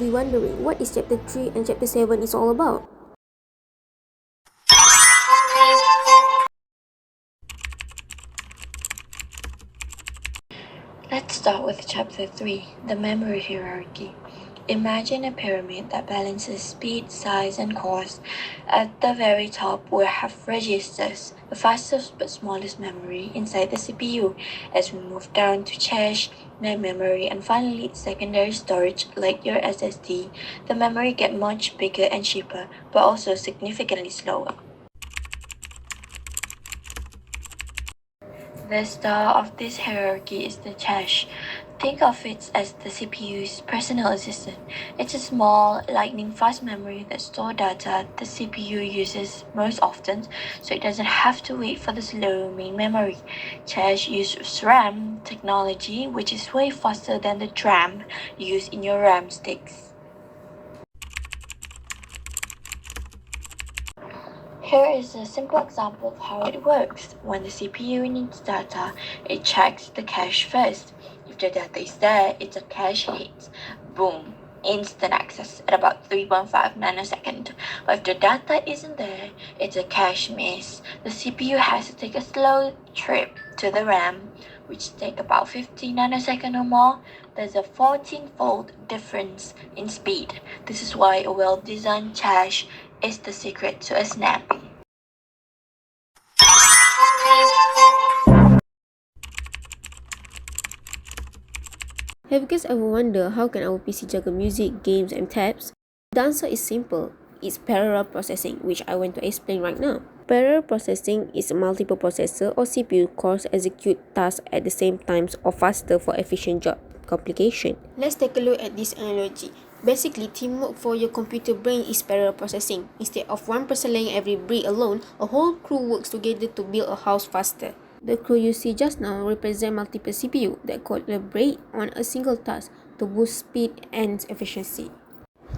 be wondering what is Chapter 3 and Chapter 7 is all about. Let's start with Chapter 3, the memory hierarchy. Imagine a pyramid that balances speed, size, and cost. At the very top, we have registers, the fastest but smallest memory inside the CPU. As we move down to cache, main memory, and finally secondary storage like your SSD, the memory gets much bigger and cheaper, but also significantly slower. The star of this hierarchy is the cache. Think of it as the CPU's personal assistant. It's a small, lightning-fast memory that stores data the CPU uses most often, so it doesn't have to wait for the slow main memory. Cache uses RAM technology, which is way faster than the DRAM used in your RAM sticks. Here is a simple example of how it works. When the CPU needs data, it checks the cache first. If the data is there, it's a cache hit. Boom! Instant access at about 3.5 nanosecond. But if the data isn't there, it's a cache miss. The CPU has to take a slow trip to the RAM, which take about 50 nanosecond or more. There's a 14-fold difference in speed. This is why a well-designed cache is the secret to a snap. Have you guys ever wondered how can our PC juggle music, games, and tabs? The answer is simple. It's parallel processing, which I want to explain right now. Parallel processing is multiple processor or CPU cores execute tasks at the same time or faster for efficient job complication. Let's take a look at this analogy. Basically, teamwork for your computer brain is parallel processing. Instead of one person laying every brick alone, a whole crew works together to build a house faster. The crew you see just now represent multiple CPU that collaborate on a single task to boost speed and efficiency.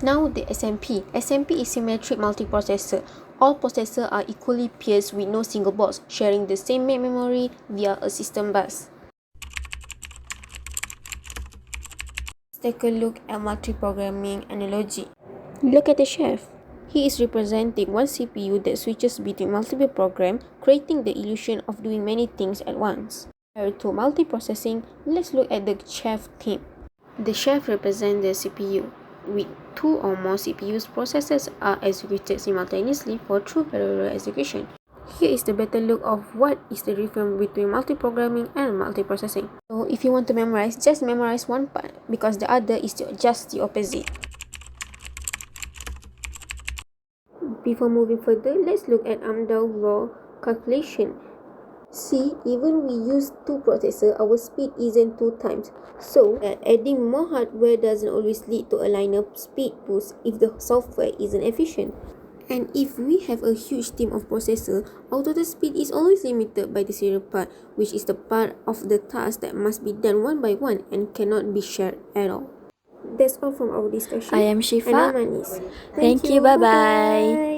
Now the SMP. SMP is symmetric multiprocessor. All processors are equally paired with no single box, sharing the same main memory via a system bus. Let's take a look at multiprogramming analogy. Look at the chef. He is representing one CPU that switches between multiple programs, creating the illusion of doing many things at once. Prior to multiprocessing, let's look at the chef team. The chef represents the CPU. With two or more CPUs, processes are executed simultaneously for true parallel execution. Here is the better look of what is the difference between multiprogramming and multiprocessing. So if you want to memorize, just memorize one part because the other is just the opposite. Before moving further, let's look at Amdahl's law calculation. See, even we use two processors, our speed isn't 2 times. So, adding more hardware doesn't always lead to a linear speed boost if the software isn't efficient. And if we have a huge team of processors, our total speed is always limited by the serial part, which is the part of the task that must be done one by one and cannot be shared at all. That's all from our discussion. I am Shifa. And I'm Anis. Thank you. Bye-bye.